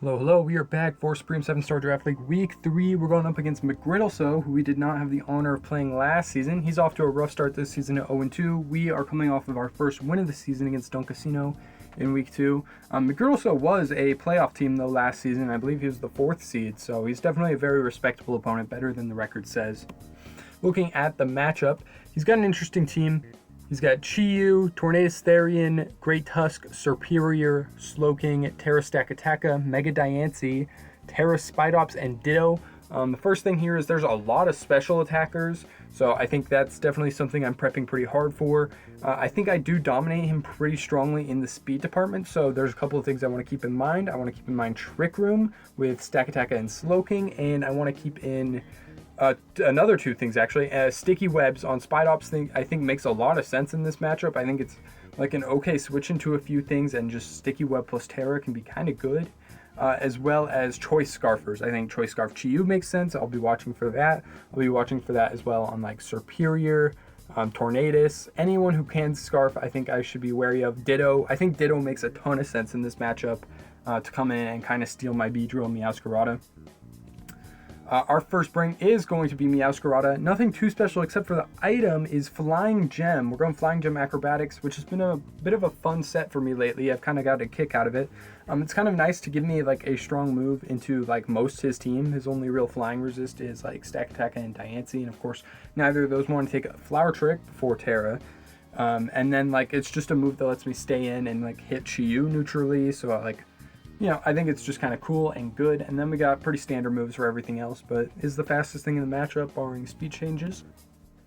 Hello, hello. We are back for Supreme 7-Star Draft League Week 3. We're going up against McGriddleso, who we did not have the honor of playing last season. He's off to a rough start this season at 0-2. We are coming off of our first win of the season against Dunk Casino in Week 2. McGriddleso was a playoff team, though, last season. I believe he was the 4th seed, so he's definitely a very respectable opponent, better than the record says. Looking at the matchup, he's got an interesting team. He's got Chi-Yu, Tornadus Therian, Great Tusk, Superior, Slowking, Terra Stakataka, Mega Diancie, Terra Spidops, and Ditto. The first thing here is there's a lot of special attackers, so I think that's definitely something I'm prepping pretty hard for. I think I do dominate him pretty strongly in the speed department, so there's a couple of things I want to keep in mind. I want to keep in mind Trick Room with Stakataka and Slowking, and I want to keep in another two things actually. Sticky Webs on Spidops I think makes a lot of sense in this matchup. I think it's like an okay switch into a few things, and just Sticky Web plus Terra can be kind of good. As well as Choice Scarfers. I think Choice Scarf Chi-Yu makes sense. I'll be watching for that. I'll be watching for that as well on like Superior, Tornadus. Anyone who can Scarf, I think I should be wary of. Ditto. I think Ditto makes a ton of sense in this matchup to come in and kind of steal my Beedrill and Meowscarada. Our first bring is going to be Meowscarada. Nothing too special except for the item is Flying Gem. We're going Flying Gem Acrobatics, which has been a bit of a fun set for me lately. I've kind of got a kick out of it. It's kind of nice to give me like a strong move into like most his team. His only real flying resist is like Stakataka and Diancie, and of course neither of those want to take a Flower Trick before Terra. And then like it's just a move that lets me stay in and like hit Chi-Yu neutrally, so I think it's just kind of cool and good. And then we got pretty standard moves for everything else, but is the fastest thing in the matchup, barring speed changes.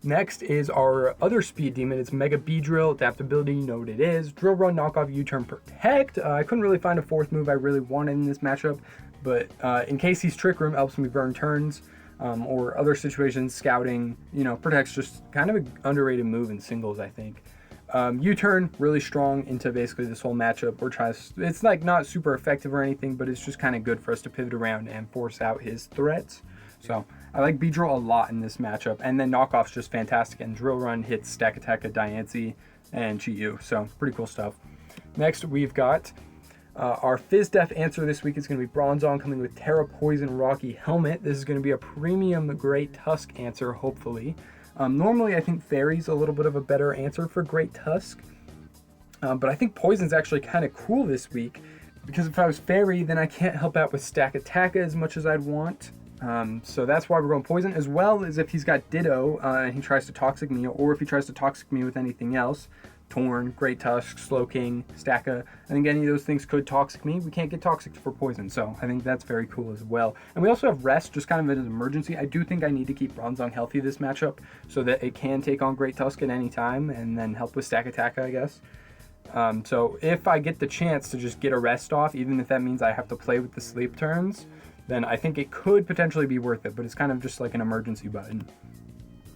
Next is our other speed demon. It's Mega Beedrill, adaptability, you know what it is. Drill Run, Knockoff, U-Turn, Protect. I couldn't really find a fourth move I really wanted in this matchup, but in case he's Trick Room, helps me burn turns, or other situations, Scouting, Protect's just kind of an underrated move in singles, I think. U-Turn, really strong into basically this whole matchup. It's like not super effective or anything, but it's just kind of good for us to pivot around and force out his threats. So I like Beedrill a lot in this matchup. And then Knockoff's just fantastic, and Drill Run hits Stakataka, Diancie, and Chi-Yu. So pretty cool stuff. Next, we've got our Fizz Def answer this week is going to be Bronzong, coming with Terra Poison Rocky Helmet. This is going to be a premium Great Tusk answer, hopefully. Normally, I think Fairy's a little bit of a better answer for Great Tusk, but I think Poison's actually kind of cool this week, because if I was Fairy, then I can't help out with Stakataka as much as I'd want. So that's why we're going Poison, as well as if he's got Ditto and he tries to Toxic me, or if he tries to Toxic me with anything else. Torn, Great Tusk, Slowking, Staka. I think any of those things could Toxic me. We can't get Toxic for Poison, so I think that's very cool as well. And we also have Rest, just kind of as an emergency. I do think I need to keep Bronzong healthy this matchup so that it can take on Great Tusk at any time and then help with Stakataka, I guess. So if I get the chance to just get a Rest off, even if that means I have to play with the sleep turns, then I think it could potentially be worth it, but it's kind of just like an emergency button.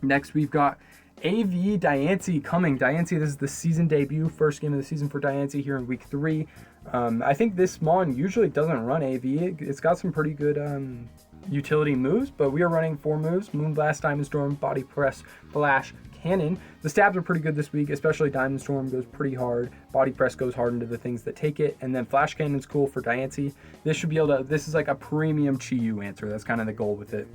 Next, we've got AV Diancie coming. Diancie, this is the season debut, first game of the season for Diancie here in week 3. I think this Mon usually doesn't run AV. It's got some pretty good utility moves, but we are running 4 moves: Moonblast, Diamond Storm, Body Press, Flash, Cannon. The stabs are pretty good this week, especially Diamond Storm goes pretty hard. Body Press goes hard into the things that take it, and then Flash Cannon's cool for Diancie. This is like a premium Chi-Yu answer. That's kind of the goal with it.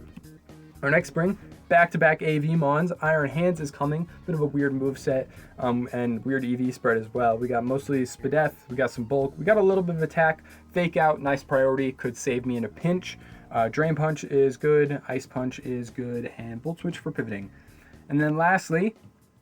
Our next spring, back-to-back AV Mons. Iron Hands is coming. Bit of a weird move set and weird EV spread as well. We got mostly Spadef. We got some bulk. We got a little bit of attack. Fake Out, nice priority. Could save me in a pinch. Drain Punch is good. Ice Punch is good. And Volt Switch for pivoting. And then lastly,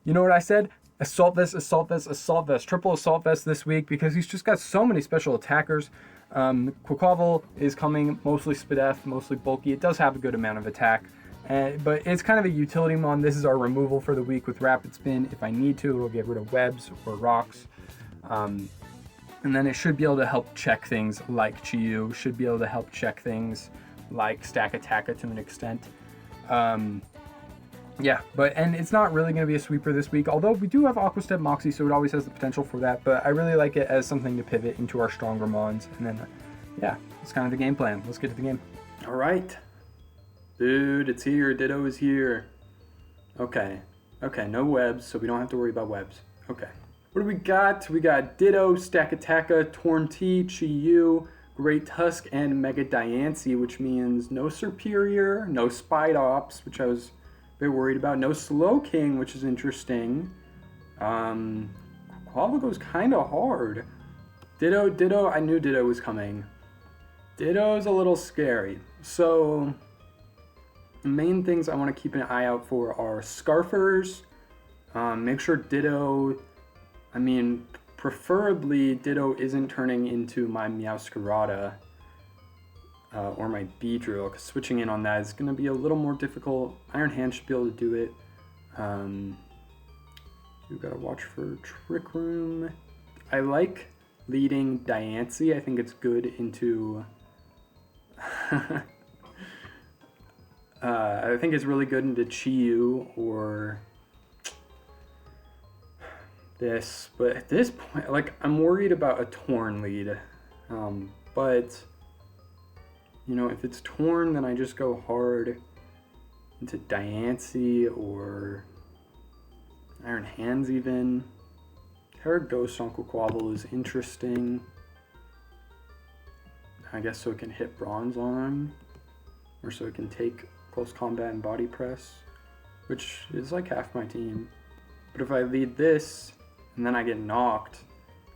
you know what I said? Assault Vest, Assault Vest, Assault Vest. Triple Assault Vest this week because he's just got so many special attackers. Quaquaval is coming. Mostly Spadef, mostly bulky. It does have a good amount of attack. But it's kind of a utility mon. This is our removal for the week with Rapid Spin. If I need to, it'll get rid of webs or rocks. And then it should be able to help check things like Chi-Yu. Should be able to help check things like Stakataka to an extent. And it's not really going to be a sweeper this week, although we do have Aqua Step Moxie, so it always has the potential for that. But I really like it as something to pivot into our stronger mons. And then, it's kind of the game plan. Let's get to the game. All right. Dude, it's here. Ditto is here. Okay, no webs, so we don't have to worry about webs. Okay. What do we got? We got Ditto, Stakataka, Torn T, Chi-Yu, Great Tusk and Mega Diancie, which means no Superior, no Spidops, which I was a bit worried about, no Slowking, which is interesting. Quavel goes kind of hard. Ditto, I knew Ditto was coming. Ditto's a little scary. So, the main things I want to keep an eye out for are Scarfers. Make sure Ditto, preferably Ditto isn't turning into my Meowscarada or my Beedrill, because switching in on that is going to be a little more difficult. Iron Hand should be able to do it. You gotta watch for Trick Room. I like leading Diancie. I think it's good into... I think it's really good into Chi-Yu or this, but at this point, like, I'm worried about a Torn lead. But, you know, if it's Torn, then I just go hard into Diancie or Iron Hands even. Terra Ghost on Quavel is interesting. I guess so it can hit Bronze Arm, or so it can take Close Combat and Body Press, which is like half my team. But if I lead this, and then I get knocked,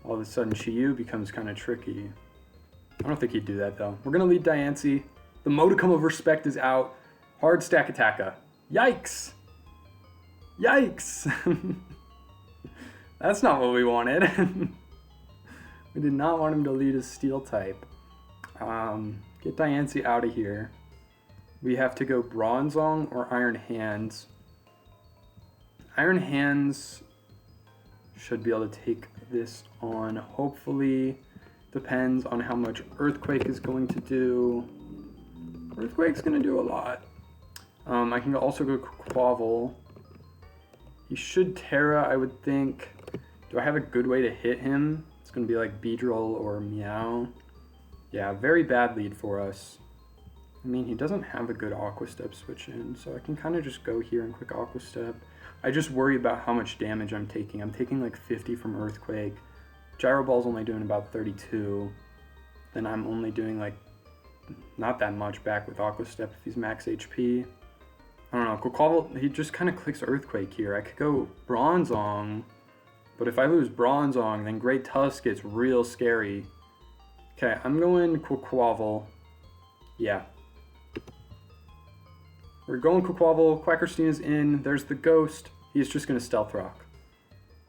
all of a sudden Chi-Yu becomes kind of tricky. I don't think he'd do that though. We're gonna lead Diancie. The modicum of respect is out. Hard Stack Attacka. Yikes! Yikes! That's not what we wanted. We did not want him to lead a Steel type. Get Diancie out of here. We have to go Bronzong or Iron Hands. Iron Hands should be able to take this on, hopefully. Depends on how much Earthquake is going to do. Earthquake's going to do a lot. I can also go Quavel. He should Terra, I would think. Do I have a good way to hit him? It's going to be like Beedrill or Meow. Yeah, very bad lead for us. I mean, he doesn't have a good Aqua Step switch in, so I can kind of just go here and click Aqua Step. I just worry about how much damage I'm taking. I'm taking like 50 from Earthquake. Gyro Ball's only doing about 32. Then I'm only doing like not that much back with Aqua Step if he's max HP. I don't know, Quavel, he just kind of clicks Earthquake here. I could go Bronzong, but if I lose Bronzong, then Great Tusk gets real scary. Okay, I'm going Quavel. Yeah. We're going Quavel. Quackerstina's in. There's the Ghost. He's just going to Stealth Rock.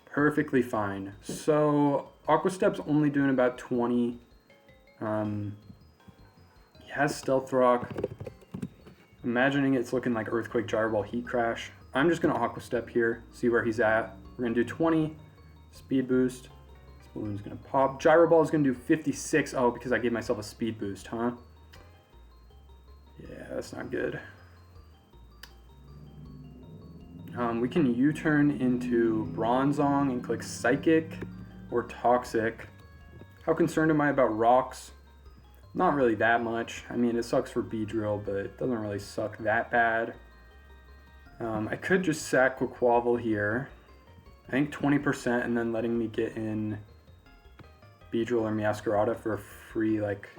Perfectly fine. So, Aqua Step's only doing about 20. He has Stealth Rock. Imagining it's looking like Earthquake, Gyro Ball, Heat Crash. I'm just going to Aqua Step here, see where he's at. We're going to do 20. Speed Boost. This balloon's going to pop. Gyro Ball is going to do 56. Oh, because I gave myself a Speed Boost, huh? Yeah, that's not good. We can U-turn into Bronzong and click Psychic or Toxic. How concerned am I about rocks? Not really that much. I mean, it sucks for Beedrill, but it doesn't really suck that bad. I could just sack Quavel here. I think 20% and then letting me get in Beedrill or Meowscarada for a free, like...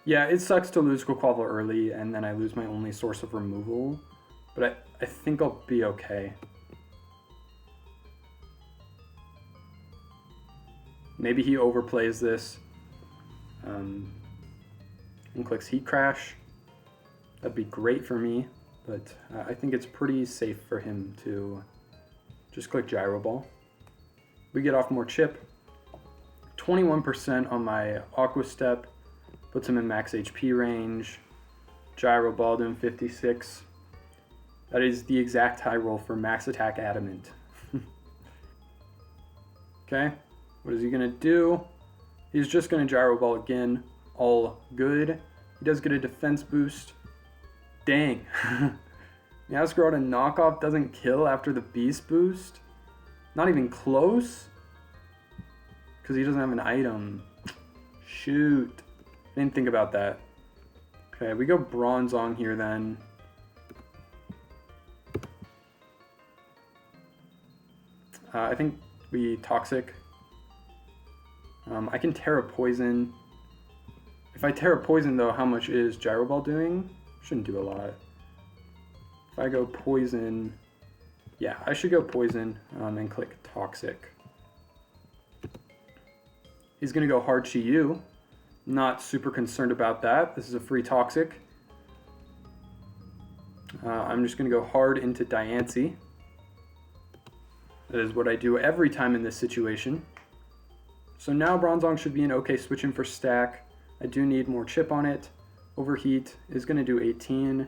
Yeah, it sucks to lose Quavel early and then I lose my only source of removal. But I think I'll be okay. Maybe he overplays this and clicks Heat Crash. That'd be great for me, but I think it's pretty safe for him to just click Gyro Ball. We get off more chip. 21% on my Aqua Step. Puts him in max HP range. Gyro Ball doing 56. That is the exact high roll for max attack Adamant. Okay, what is he gonna do? He's just gonna Gyro Ball again. All good. He does get a defense boost. Dang. Meowscarada knockoff doesn't kill after the beast boost. Not even close. Because he doesn't have an item. Shoot. Didn't think about that. Okay, we go Bronzong here then. I think we Toxic. I can Terra Poison. If I Terra Poison though, how much is Gyro Ball doing? Shouldn't do a lot. If I go Poison, yeah, I should go Poison and click Toxic. He's gonna go hard Chi-Yu. Not super concerned about that. This is a free Toxic. I'm just gonna go hard into Diancie. That is what I do every time in this situation. So now Bronzong should be an okay switch in for stack. I do need more chip on it. Overheat is gonna do 18.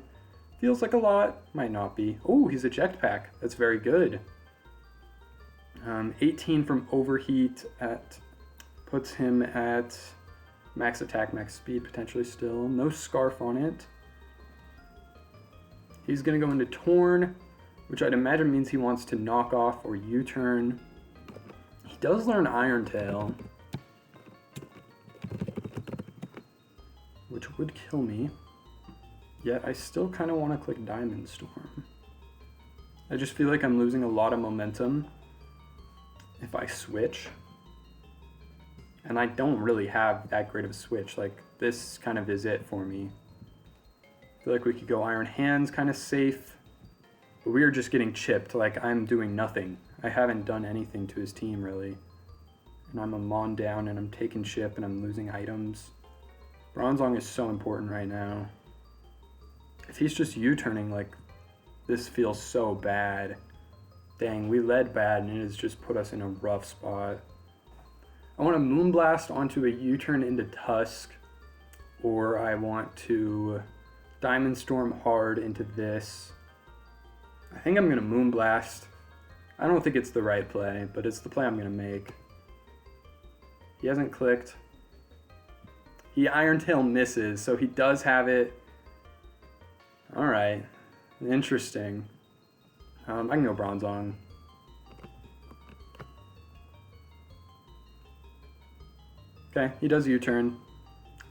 Feels like a lot, might not be. Oh, he's eject pack, that's very good. 18 from Overheat puts him at max attack, max speed potentially still. No Scarf on it. He's gonna go into Torn, which I'd imagine means he wants to knock off or U-turn. He does learn Iron Tail, which would kill me. Yet I still kind of want to click Diamond Storm. I just feel like I'm losing a lot of momentum if I switch. And I don't really have that great of a switch. Like, this kind of is it for me. I feel like we could go Iron Hands, kind of safe. But we are just getting chipped. Like, I'm doing nothing. I haven't done anything to his team, really. And I'm a Mon down, and I'm taking chip, and I'm losing items. Bronzong is so important right now. If he's just U-turning, like, this feels so bad. Dang, we led bad, and it has just put us in a rough spot. I want to Moonblast onto a U-turn into Tusk, or I want to Diamond Storm hard into this. I think I'm going to Moonblast. I don't think it's the right play, but it's the play I'm going to make. He hasn't clicked. He Iron Tail misses, so he does have it. Alright, interesting. I can go Bronzong. Okay, he does U-turn.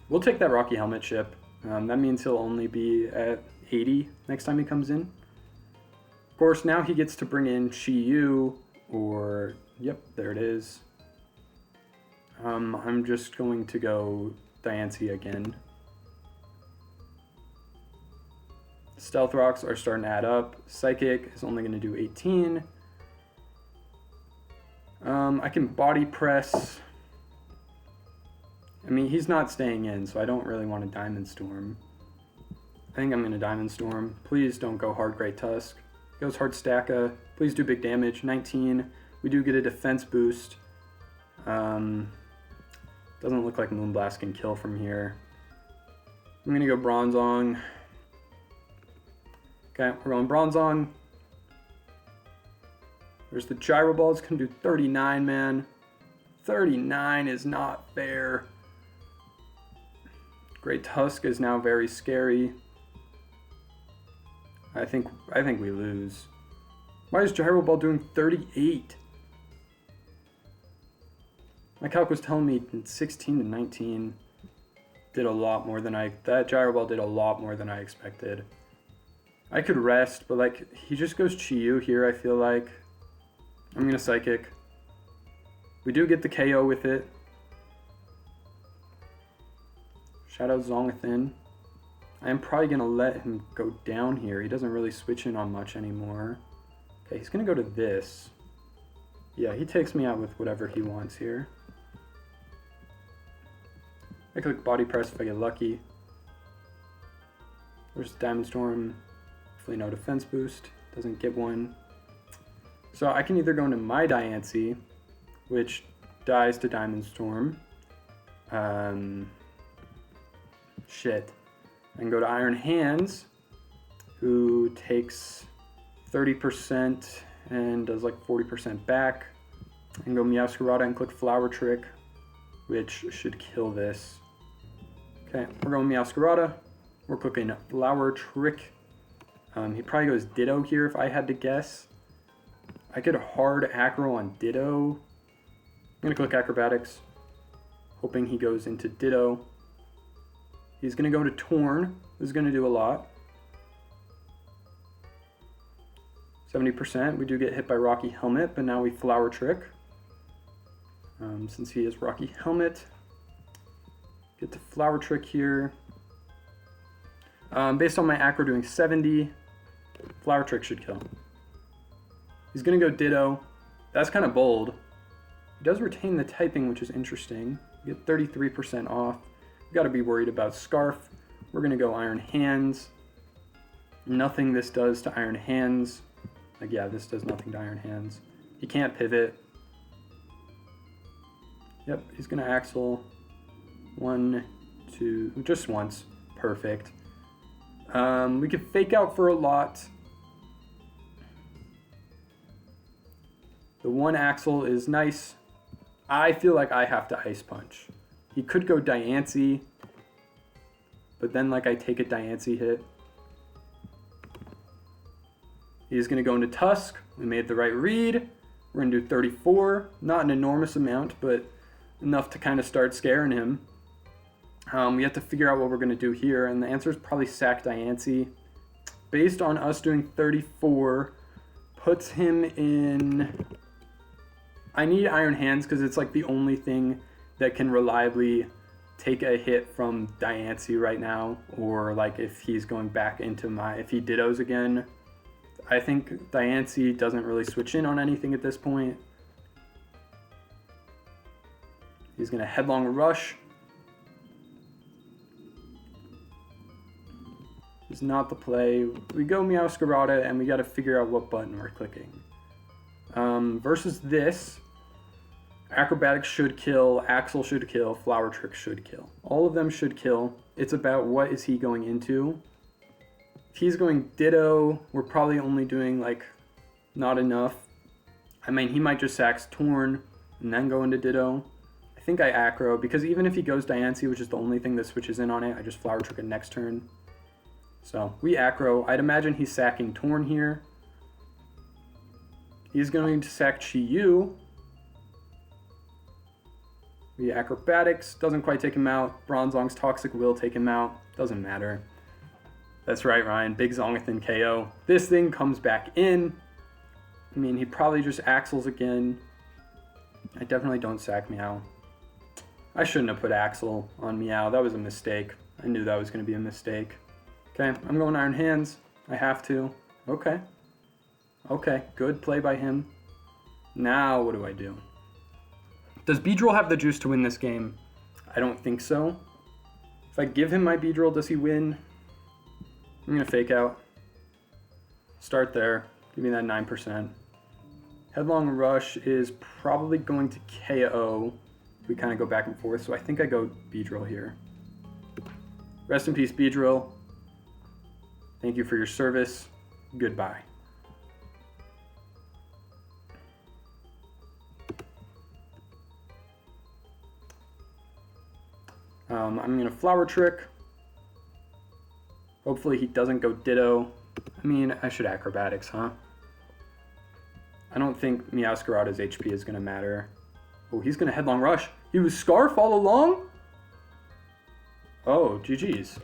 We'll take that Rocky Helmet chip. That means he'll only be at 80 next time he comes in. Of course, now he gets to bring in Chi-Yu, or, yep, there it is. I'm just going to go Diancie again. Stealth Rocks are starting to add up. Psychic is only going to do 18. I can Body Press. I mean, he's not staying in, so I don't really want to Diamond Storm. I think I'm going to Diamond Storm. Please don't go hard Great Tusk. Goes hard Stacka. Please do big damage. 19. We do get a defense boost. Doesn't look like Moonblast can kill from here. I'm going to go Bronzong. Okay, we're going Bronzong. There's the Gyro Balls, can do 39, man. 39 is not fair. Great Tusk is now very scary. I think we lose. Why is Gyro Ball doing 38? My calc was telling me 16 to 19 did a lot more than that Gyro Ball did a lot more than I expected. I could rest, but like, he just goes Chi-Yu here, I feel like. I'm gonna Psychic. We do get the KO with it. Shadow Zongathan. I am probably gonna let him go down here. He doesn't really switch in on much anymore. Okay, he's gonna go to this. Yeah, he takes me out with whatever he wants here. I click Body Press if I get lucky. There's Diamond Storm. Hopefully no defense boost. Doesn't get one. So I can either go into my Diancie, which dies to Diamond Storm. Shit. I can go to Iron Hands, who takes 30% and does like 40% back. I can go Meowscarada and click Flower Trick, which should kill this. Okay, we're going Meowscarada. We're clicking Flower Trick. He probably goes Ditto here if I had to guess. I could hard Acro on Ditto. I'm going to click Acrobatics, hoping he goes into Ditto. He's going to go to Torn. This is going to do a lot. 70%. We do get hit by Rocky Helmet, but now we Flower Trick. Since he is Rocky Helmet. Get the Flower Trick here. Based on my acro doing 70, Flower Trick should kill. He's going to go Ditto. That's kind of bold. He does retain the typing, which is interesting. You get 33% off. You've got to be worried about Scarf. We're going to go Iron Hands. Nothing this does to Iron Hands. Like, yeah, this does nothing to Iron Hands. He can't pivot. Yep, he's going to Axle. 1, 2, just once. Perfect. We could fake out for a lot. The one Axle is nice. I feel like I have to Ice Punch. He could go Diancie, but then like I take a Diancie hit. He's going to go into Tusk. We made the right read. We're going to do 34. Not an enormous amount, but enough to kind of start scaring him. We have to figure out what we're going to do here, and the answer is probably sack Diancie. Based on us doing 34, puts him in... I need Iron Hands because it's like the only thing that can reliably take a hit from Diancie right now, or like if he's going back into if he Dittos again. I think Diancie doesn't really switch in on anything at this point. He's going to Headlong Rush. Is not the play. We go Meowscarada and we got to figure out what button we're clicking. Versus this, Acrobatics should kill, Axle should kill, Flower Trick should kill. All of them should kill. It's about what is he going into. If he's going Ditto, we're probably only doing like not enough. I mean, he might just sax Torn and then go into Ditto. I think I acro because even if he goes Diancie, which is the only thing that switches in on it, I just Flower Trick it next turn. So we acro. I'd imagine he's sacking Torn here. He's going to sack Chi-Yu. We Acrobatics. Doesn't quite take him out. Bronzong's Toxic will take him out. Doesn't matter. That's right, Ryan. Big Zongathan KO. This thing comes back in. I mean, he probably just Axles again. I definitely don't sack Meow. I shouldn't have put Axle on Meow. That was a mistake. I knew that was going to be a mistake. Okay, I'm going Iron Hands. I have to. Okay. Okay, good play by him. Now, what do I do? Does Beedrill have the juice to win this game? I don't think so. If I give him my Beedrill, does he win? I'm going to fake out. Start there. Give me that 9%. Headlong Rush is probably going to KO. We kind of go back and forth, so I think I go Beedrill here. Rest in peace, Beedrill. Thank you for your service. Goodbye. I'm going to Flower Trick. Hopefully he doesn't go Ditto. I mean, I should Acrobatics, huh? I don't think Meowscarada's HP is going to matter. Oh, he's going to Headlong Rush. He was Scarf all along? Oh, GG's.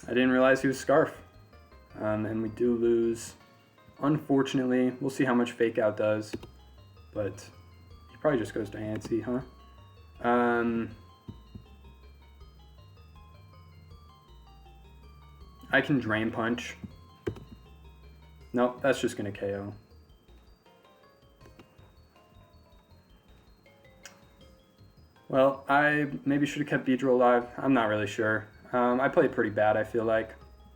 I didn't realize he was Scarf. And we do lose. Unfortunately, we'll see how much Fake Out does. But he probably just goes Diancie, huh? I can Drain Punch. Nope, that's just going to KO. Well, I maybe should have kept Beedrill alive. I'm not really sure. I played pretty bad, I feel like.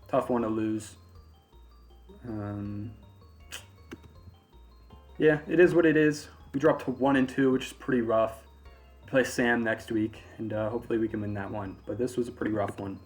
Tough one to lose. Yeah, it is what it is. We dropped to 1 and 2, which is pretty rough. We play Sam next week, and hopefully we can win that one. But this was a pretty rough one.